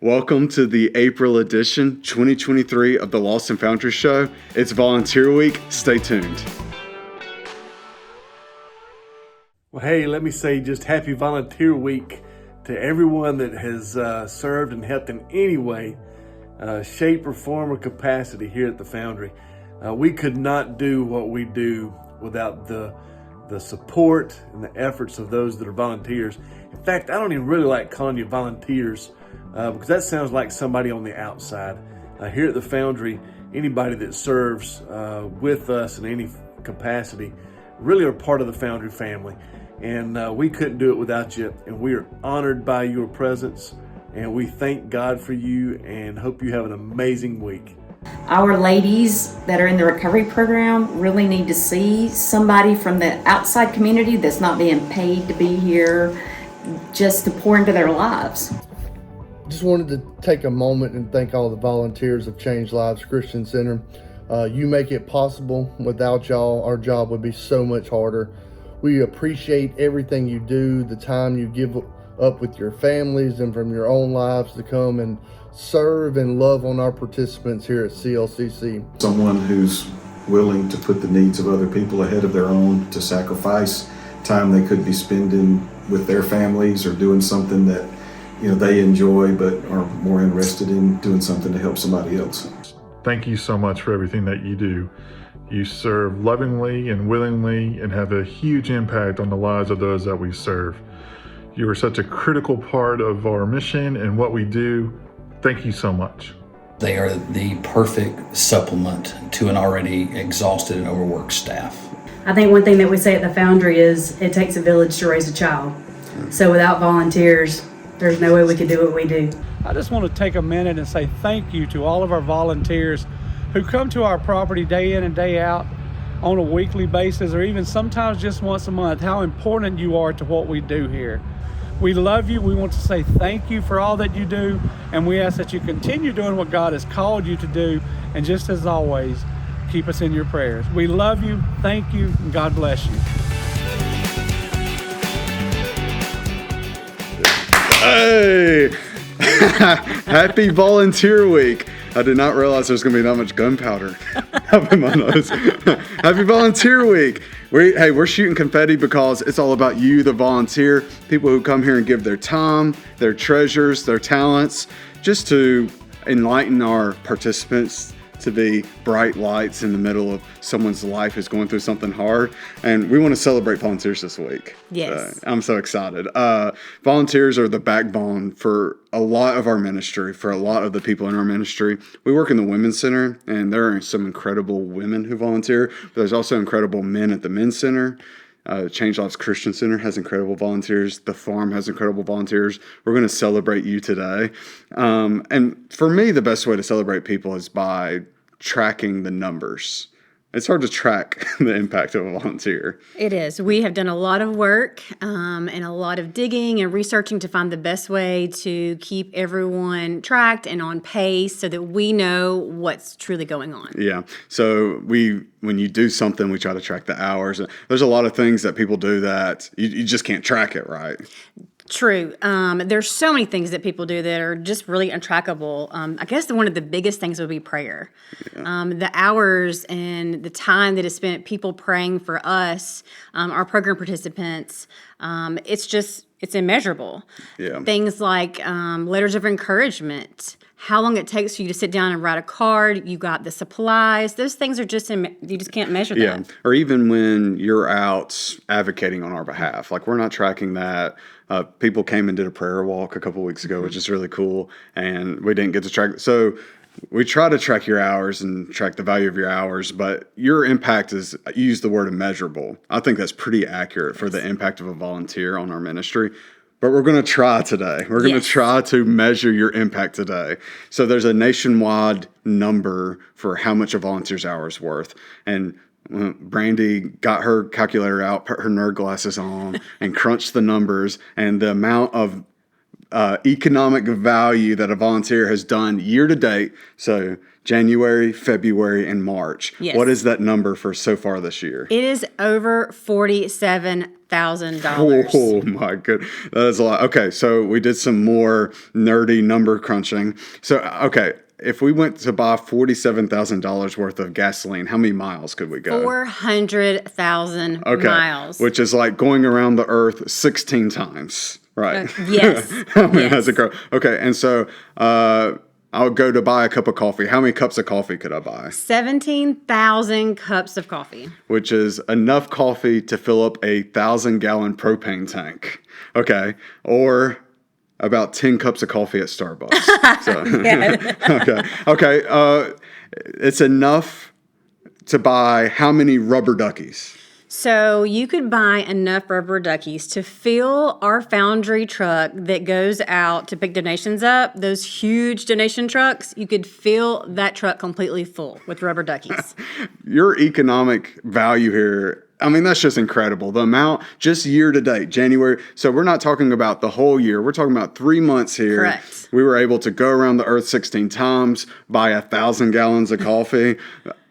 Welcome to the April edition 2023 of the LOST and Foundry Show. It's Volunteer Week. Stay tuned. Well, hey, let me say just happy Volunteer Week to everyone that has served and helped in any way, shape or form or capacity here at the Foundry. We could not do what we do without the support and the efforts of those that are volunteers. In fact, I don't even really like calling you volunteers because that sounds like somebody on the outside. Here at the Foundry, anybody that serves with us in any capacity really are part of the Foundry family. And we couldn't do it without you. And we are honored by your presence. And we thank God for you and hope you have an amazing week. Our ladies that are in the recovery program really need to see somebody from the outside community that's not being paid to be here just to pour into their lives. Just wanted to take a moment and thank all the volunteers of Change Lives Christian Center. You make it possible. Without y'all, our job would be so much harder. We appreciate everything you do, the time you give up with your families and from your own lives to come and serve and love on our participants here at CLCC. Someone who's willing to put the needs of other people ahead of their own, to sacrifice time they could be spending with their families or doing something that they enjoy but are more interested in doing something to help somebody else. Thank you so much for everything that you do. You serve lovingly and willingly and have a huge impact on the lives of those that we serve. You are such a critical part of our mission and what we do. Thank you so much. They are the perfect supplement to an already exhausted and overworked staff. I think one thing that we say at the Foundry is it takes a village to raise a child. So without volunteers, there's no way we could do what we do. I just want to take a minute and say thank you to all of our volunteers who come to our property day in and day out on a weekly basis, or even sometimes just once a month. How important you are to what we do here. We love you. We want to say thank you for all that you do, and we ask that you continue doing what God has called you to do, and just as always, keep us in your prayers. We love you, thank you, and God bless you. Hey! Happy Volunteer Week. I did not realize there's going to be that much gunpowder up in my nose. Happy Volunteer Week. We're shooting confetti because it's all about you, the volunteer, people who come here and give their time, their treasures, their talents, just to enlighten our participants, to be bright lights in the middle of someone's life who's going through something hard. And we want to celebrate volunteers this week. Yes. I'm so excited. Volunteers are the backbone for a lot of our ministry, for a lot of the people in our ministry. We work in the Women's Center, and there are some incredible women who volunteer, but there's also incredible men at the Men's Center. Change Lives Christian Center has incredible volunteers. The Farm has incredible volunteers. We're going to celebrate you today. And for me, the best way to celebrate people is by tracking the numbers. It's hard to track the impact of a volunteer. It is. We have done a lot of work and a lot of digging and researching to find the best way to keep everyone tracked and on pace so that we know what's truly going on. Yeah. So when you do something, we try to track the hours. There's a lot of things that people do that you just can't track it, right? True. There's so many things that people do that are just really untrackable. I guess one of the biggest things would be prayer. Yeah. The hours and the time that is spent people praying for us, our program participants, it's immeasurable. Yeah. Things like letters of encouragement, how long it takes for you to sit down and write a card, you got the supplies. Those things are you just can't measure that. Yeah, or even when you're out advocating on our behalf. Like, we're not tracking that. People came and did a prayer walk a couple weeks ago, which is really cool, and we didn't get to track. So we try to track your hours and track the value of your hours, but your impact is, you use the word immeasurable. I think that's pretty accurate for the impact of a volunteer on our ministry. But we're going to try today. We're going to try to measure your impact today. So there's a nationwide number for how much a volunteer's hour is worth. And Brandy got her calculator out, put her nerd glasses on, and crunched the numbers. And the amount of economic value that a volunteer has done year to date. So January, February, and March. Yes. What is that number for so far this year? It is over $47,000. Oh my good, that is a lot. Okay, so we did some more nerdy number crunching. So okay, if we went to buy $47,000 worth of gasoline, how many miles could we go? 400,000 miles. Which is like going around the earth 16 times, right? Yes. I mean, Yes. that's a grow. Okay, and so I'll go to buy a cup of coffee. How many cups of coffee could I buy? 17,000 cups of coffee. Which is enough coffee to fill up a 1,000-gallon propane tank. Okay, or about 10 cups of coffee at Starbucks. So, okay. It's enough to buy how many rubber duckies? So you could buy enough rubber duckies to fill our Foundry truck that goes out to pick donations up. Those huge donation trucks, you could fill that truck completely full with rubber duckies. Your economic value here, I mean, that's just incredible. The amount, just year to date, January. So we're not talking about the whole year. We're talking about 3 months here. Correct. We were able to go around the earth 16 times, buy 1,000 gallons of coffee.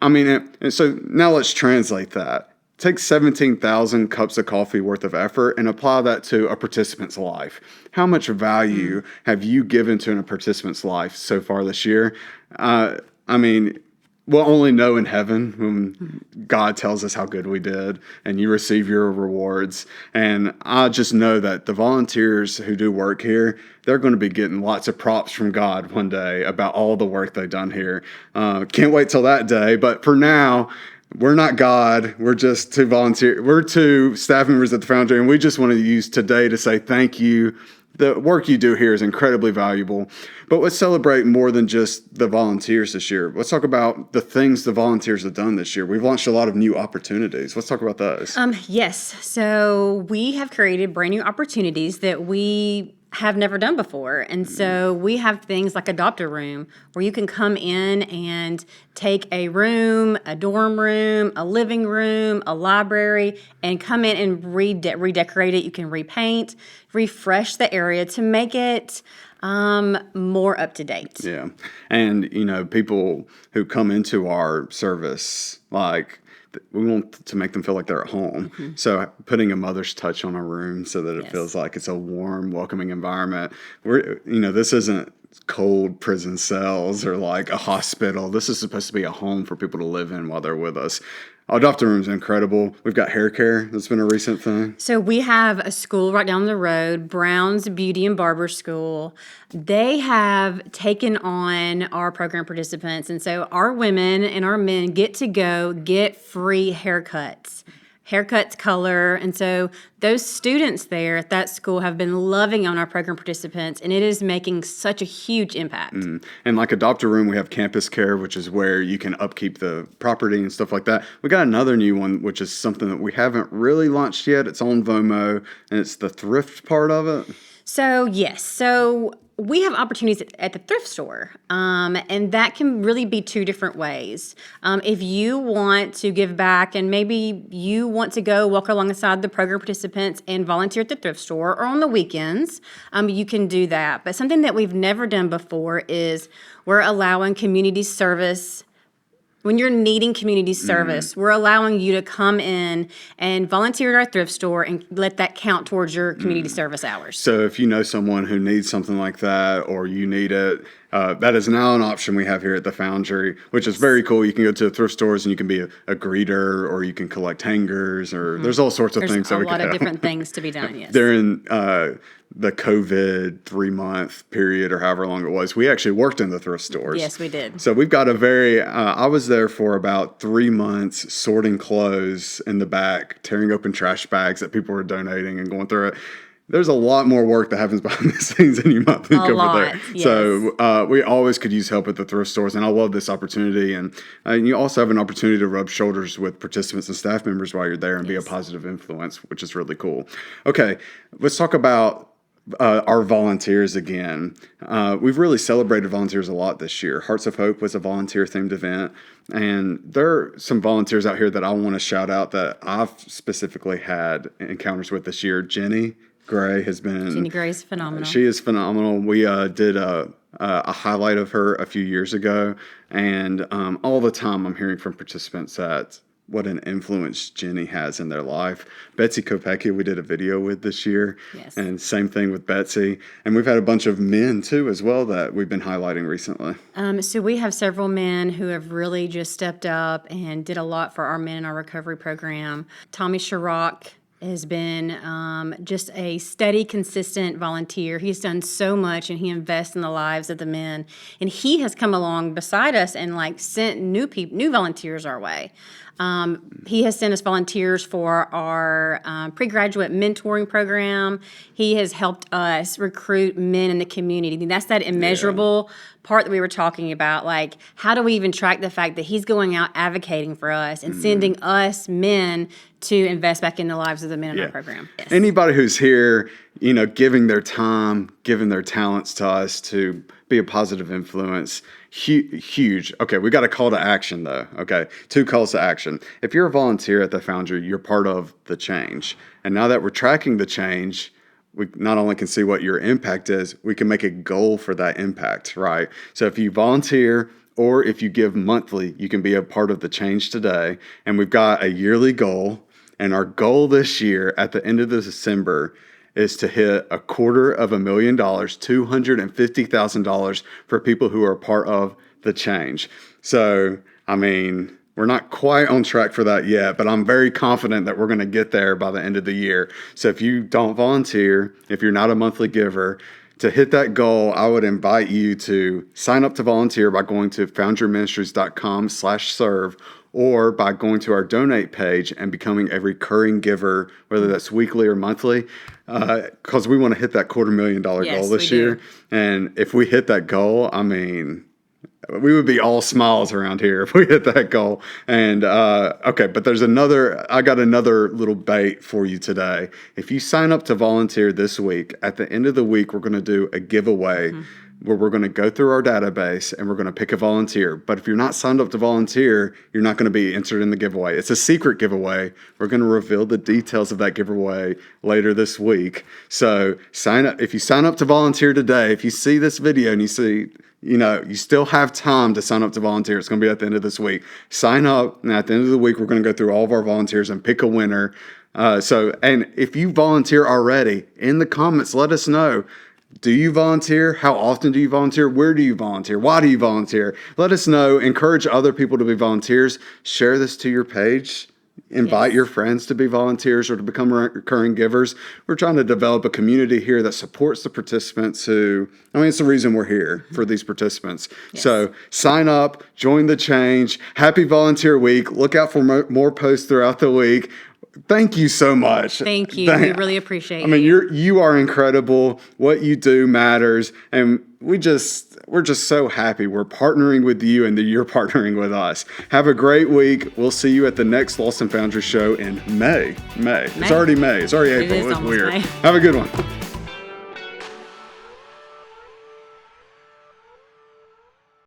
I mean, and so now let's translate that. Take 17,000 cups of coffee worth of effort and apply that to a participant's life. How much value have you given to a participant's life so far this year? I mean, we'll only know in heaven when God tells us how good we did and you receive your rewards. And I just know that the volunteers who do work here, they're going to be getting lots of props from God one day about all the work they've done here. Can't wait till that day. But for now, we're not God. We're just we're two staff members at the Foundry, and we just want to use today to say thank you. The work you do here is incredibly valuable. But let's celebrate more than just the volunteers this year. Let's talk about the things the volunteers have done this year. We've launched a lot of new opportunities. Let's talk about those. Yes. So we have created brand new opportunities that we have never done before. And so we have things like Adopt a Room where you can come in and take a room, a dorm room, a living room, a library, and come in and redecorate it. You can repaint, refresh the area to make it more up to date. Yeah. And, you know, people who come into our service, like, we want to make them feel like they're at home. Mm-hmm. So putting a mother's touch on a room so that it feels like it's a warm, welcoming environment. This isn't cold prison cells or like a hospital. This is supposed to be a home for people to live in while they're with us. Adopt a Room is incredible. We've got hair care. That's been a recent thing. So we have a school right down the road, Brown's Beauty and Barber School. They have taken on our program participants. And so our women and our men get to go get free haircuts. Haircuts, color. And so those students there at that school have been loving on our program participants, and it is making such a huge impact. And like Adopt a Room, we have Campus Care, which is where you can upkeep the property and stuff like that. We got another new one, which is something that we haven't really launched yet. It's on Vomo, and it's the thrift part of it. So, yes. So we have opportunities at the thrift store, and that can really be two different ways. If you want to give back and maybe you want to go walk alongside the program participants and volunteer at the thrift store or on the weekends, you can do that. But something that we've never done before is we're allowing community service. When you're needing community service, we're allowing you to come in and volunteer at our thrift store and let that count towards your community service hours. So if you know someone who needs something like that or you need it, that is now an option we have here at the Foundry, which is very cool. You can go to thrift stores and you can be a greeter, or you can collect hangers, or there's all sorts of things that we can do. There's a lot of different things to be done, yes. During the COVID 3-month period or however long it was, we actually worked in the thrift stores. Yes, we did. So we've got I was there for about 3 months sorting clothes in the back, tearing open trash bags that people were donating and going through it. There's a lot more work that happens behind the scenes than you might think over there. Yes. So we always could use help at the thrift stores, and I love this opportunity. And you also have an opportunity to rub shoulders with participants and staff members while you're there and be a positive influence, which is really cool. Okay, let's talk about our volunteers again. We've really celebrated volunteers a lot this year. Hearts of Hope was a volunteer-themed event, and there are some volunteers out here that I want to shout out that I've specifically had encounters with this year. Jenny, Gray has been. Jenny Gray's phenomenal. She is phenomenal. We did a highlight of her a few years ago, and all the time I'm hearing from participants that what an influence Jenny has in their life. Betsy Kopecki, we did a video with this year. Yes. And same thing with Betsy. And we've had a bunch of men too as well that we've been highlighting recently. So we have several men who have really just stepped up and did a lot for our men in our recovery program. Tommy Sharrock has been just a steady, consistent volunteer. He's done so much, and he invests in the lives of the men. And he has come along beside us and like sent new volunteers our way. He has sent us volunteers for our pre-graduate mentoring program. He has helped us recruit men in the community. I mean, that's that immeasurable part that we were talking about. Like, how do we even track the fact that he's going out advocating for us and sending us men to invest back in the lives of the men in our program? Yes. Anybody who's here, giving their time, giving their talents to us to be a positive influence, huge. Okay, we got a call to action though. Okay, 2 calls to action. If you're a volunteer at the Foundry, you're part of the change. And now that we're tracking the change, we not only can see what your impact is, we can make a goal for that impact, right? So if you volunteer or if you give monthly, you can be a part of the change today. And we've got a yearly goal. And our goal this year at the end of December is to hit $250,000, $250,000 for people who are part of the change. So, I mean, we're not quite on track for that yet, but I'm very confident that we're going to get there by the end of the year. So if you don't volunteer, if you're not a monthly giver, to hit that goal, I would invite you to sign up to volunteer by going to foundryministries.com/serve or by going to our donate page and becoming a recurring giver, whether that's weekly or monthly, because we want to hit that $250,000 goal this year. And if we hit that goal, I mean, we would be all smiles around here if we hit that goal. And okay, but I got another little bait for you today. If you sign up to volunteer this week, at the end of the week, we're going to do a giveaway where we're going to go through our database and we're going to pick a volunteer. But if you're not signed up to volunteer, you're not going to be entered in the giveaway. It's a secret giveaway. We're going to reveal the details of that giveaway later this week. So sign up. If you sign up to volunteer today, if you see this video and you see, you still have time to sign up to volunteer. It's going to be at the end of this week. Sign up, and at the end of the week, we're going to go through all of our volunteers and pick a winner. And if you volunteer already, in the comments, let us know. Do you volunteer? How often do you volunteer? Where do you volunteer? Why do you volunteer? Let us know. Encourage other people to be volunteers. Share this to your page. Invite your friends to be volunteers or to become recurring givers. We're trying to develop a community here that supports the participants it's the reason we're here for these participants. Yes. So sign up, join the change. Happy Volunteer Week. Look out for more posts throughout the week. Thank you so much. Thank you. We really appreciate you. I mean, you are incredible. What you do matters. And we're just so happy we're partnering with you and that you're partnering with us. Have a great week. We'll see you at the next Lost and Foundry show in May. It's already May. It's already April. It's weird. May. Have a good one.